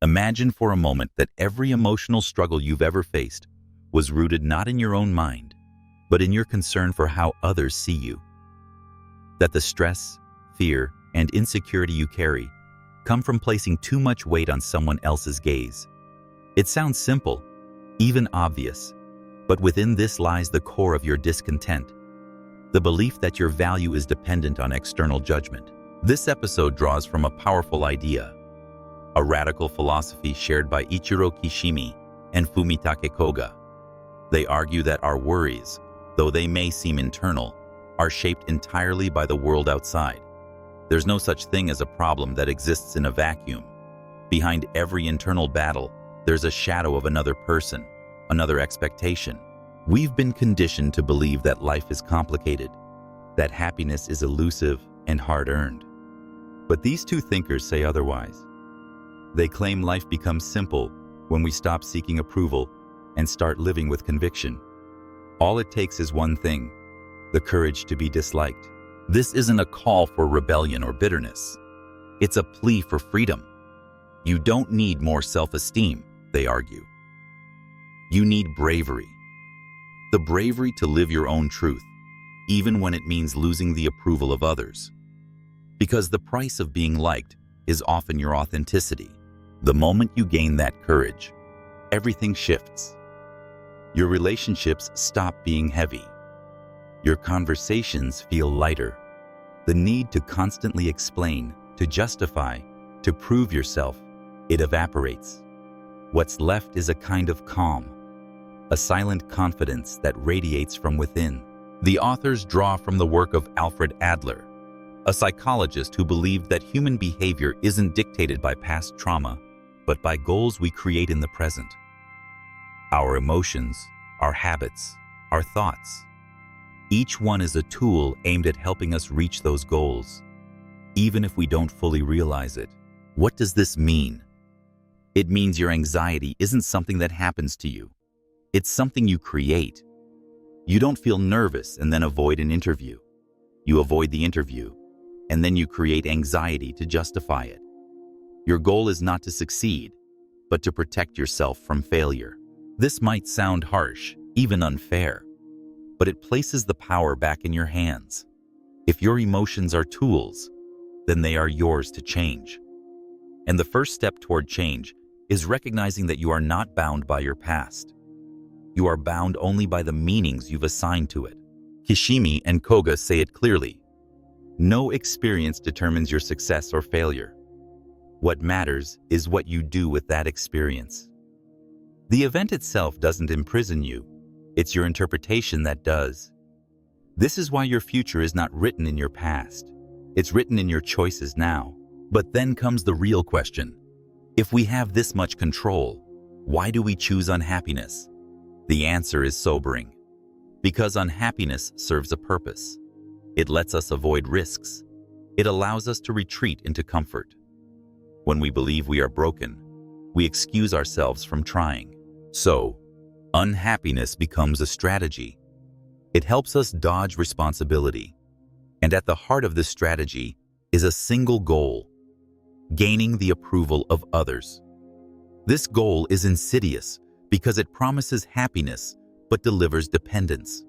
Imagine for a moment that every emotional struggle you've ever faced was rooted not in your own mind, but in your concern for how others see you. That the stress, fear, and insecurity you carry come from placing too much weight on someone else's gaze. It sounds simple, even obvious, but within this lies the core of your discontent, the belief that your value is dependent on external judgment. This episode draws from a powerful idea, a radical philosophy shared by Ichiro Kishimi and Fumitake Koga. They argue that our worries, though they may seem internal, are shaped entirely by the world outside. There's no such thing as a problem that exists in a vacuum. Behind every internal battle, there's a shadow of another person, another expectation. We've been conditioned to believe that life is complicated, that happiness is elusive and hard-earned. But these two thinkers say otherwise. They claim life becomes simple when we stop seeking approval and start living with conviction. All it takes is one thing: the courage to be disliked. This isn't a call for rebellion or bitterness. It's a plea for freedom. You don't need more self-esteem, they argue. You need bravery. The bravery to live your own truth, even when it means losing the approval of others. Because the price of being liked is often your authenticity. The moment you gain that courage, everything shifts. Your relationships stop being heavy. Your conversations feel lighter. The need to constantly explain, to justify, to prove yourself, it evaporates. What's left is a kind of calm, a silent confidence that radiates from within. The authors draw from the work of Alfred Adler, a psychologist who believed that human behavior isn't dictated by past trauma, but by goals we create in the present. Our emotions, our habits, our thoughts. Each one is a tool aimed at helping us reach those goals, even if we don't fully realize it. What does this mean? It means your anxiety isn't something that happens to you. It's something you create. You don't feel nervous and then avoid an interview. You avoid the interview, and then you create anxiety to justify it. Your goal is not to succeed, but to protect yourself from failure. This might sound harsh, even unfair, but it places the power back in your hands. If your emotions are tools, then they are yours to change. And the first step toward change is recognizing that you are not bound by your past. You are bound only by the meanings you've assigned to it. Kishimi and Koga say it clearly. No experience determines your success or failure. What matters is what you do with that experience. The event itself doesn't imprison you. It's your interpretation that does. This is why your future is not written in your past. It's written in your choices now. But then comes the real question. If we have this much control, why do we choose unhappiness? The answer is sobering. Because unhappiness serves a purpose. It lets us avoid risks. It allows us to retreat into comfort. When we believe we are broken, we excuse ourselves from trying. So, unhappiness becomes a strategy. It helps us dodge responsibility. And at the heart of this strategy is a single goal: gaining the approval of others. This goal is insidious because it promises happiness but delivers dependence.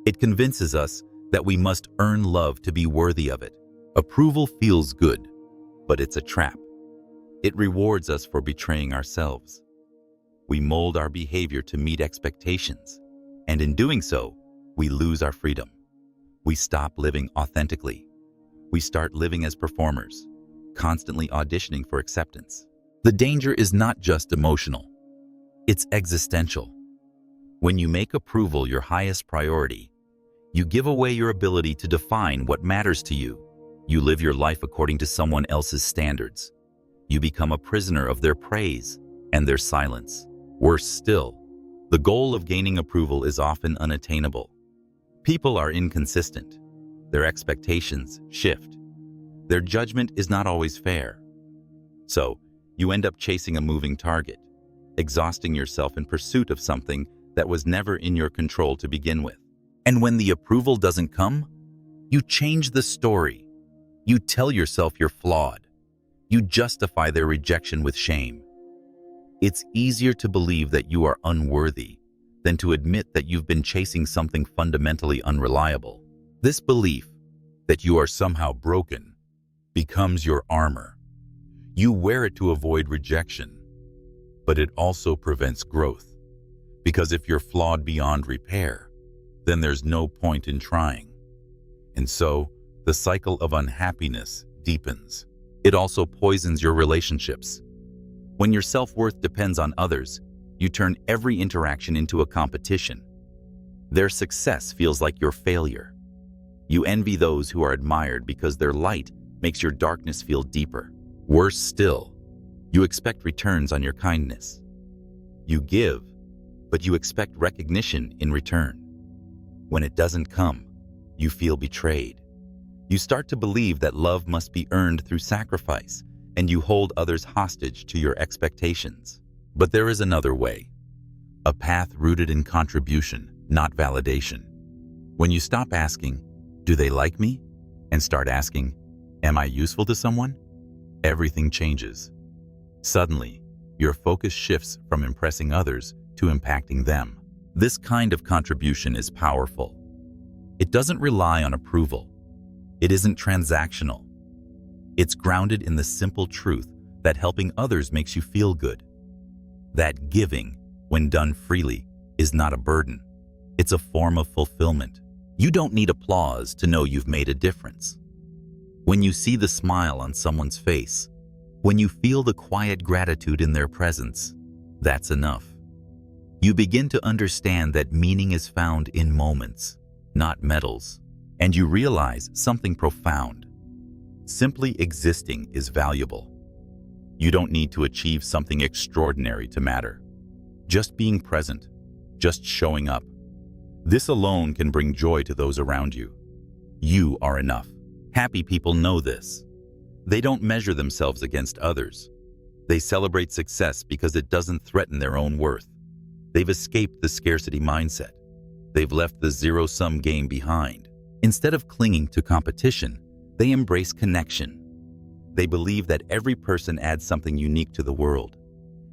It convinces us that we must earn love to be worthy of it. Approval feels good, but it's a trap. It rewards us for betraying ourselves. We mold our behavior to meet expectations, and in doing so, we lose our freedom. We stop living authentically. We start living as performers, constantly auditioning for acceptance. The danger is not just emotional. It's existential. When you make approval your highest priority, you give away your ability to define what matters to you. You live your life according to someone else's standards. You become a prisoner of their praise and their silence. Worse still, the goal of gaining approval is often unattainable. People are inconsistent. Their expectations shift. Their judgment is not always fair. So, you end up chasing a moving target, exhausting yourself in pursuit of something that was never in your control to begin with. And when the approval doesn't come, you change the story. You tell yourself you're flawed. You justify their rejection with shame. It's easier to believe that you are unworthy than to admit that you've been chasing something fundamentally unreliable. This belief that you are somehow broken becomes your armor. You wear it to avoid rejection, but it also prevents growth. Because if you're flawed beyond repair, then there's no point in trying. And so, the cycle of unhappiness deepens. It also poisons your relationships. When your self-worth depends on others, you turn every interaction into a competition. Their success feels like your failure. You envy those who are admired because their light makes your darkness feel deeper. Worse still, you expect returns on your kindness. You give, but you expect recognition in return. When it doesn't come, you feel betrayed. You start to believe that love must be earned through sacrifice, and you hold others hostage to your expectations. But there is another way, a path rooted in contribution, not validation. When you stop asking, "Do they like me?" and start asking, "Am I useful to someone?" everything changes. Suddenly, your focus shifts from impressing others to impacting them. This kind of contribution is powerful. It doesn't rely on approval. It isn't transactional. It's grounded in the simple truth that helping others makes you feel good. That giving, when done freely, is not a burden. It's a form of fulfillment. You don't need applause to know you've made a difference. When you see the smile on someone's face, when you feel the quiet gratitude in their presence, that's enough. You begin to understand that meaning is found in moments, not medals, and you realize something profound. Simply existing is valuable. You don't need to achieve something extraordinary to matter. Just being present, just showing up. This alone can bring joy to those around you. You are enough. Happy people know this. They don't measure themselves against others. They celebrate success because it doesn't threaten their own worth. They've escaped the scarcity mindset. They've left the zero-sum game behind. Instead of clinging to competition, they embrace connection. They believe that every person adds something unique to the world.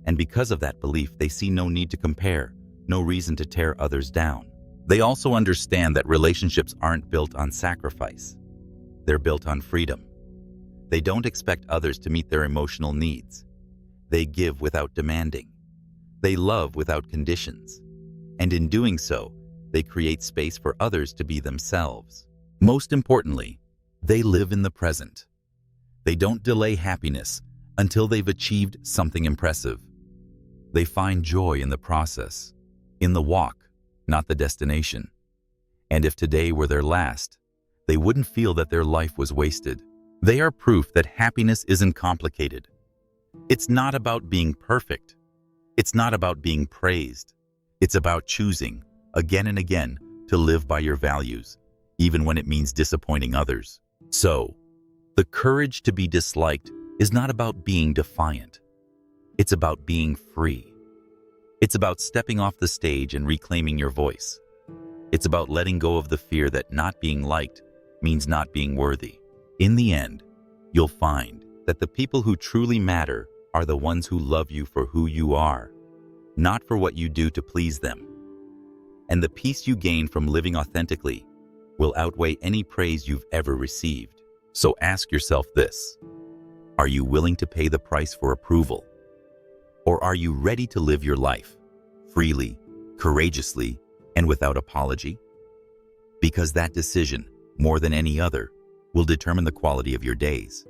And because of that belief, they see no need to compare, no reason to tear others down. They also understand that relationships aren't built on sacrifice. They're built on freedom. They don't expect others to meet their emotional needs. They give without demanding. They love without conditions. And in doing so, they create space for others to be themselves. Most importantly, they live in the present. They don't delay happiness until they've achieved something impressive. They find joy in the process, in the walk, not the destination. And if today were their last, they wouldn't feel that their life was wasted. They are proof that happiness isn't complicated. It's not about being perfect. It's not about being praised. It's about choosing, again and again, to live by your values, even when it means disappointing others. So, the courage to be disliked is not about being defiant. It's about being free. It's about stepping off the stage and reclaiming your voice. It's about letting go of the fear that not being liked means not being worthy. In the end, you'll find that the people who truly matter are the ones who love you for who you are, not for what you do to please them. And the peace you gain from living authentically will outweigh any praise you've ever received. So ask yourself this: are you willing to pay the price for approval? Or are you ready to live your life freely, courageously, and without apology? Because that decision, more than any other, will determine the quality of your days.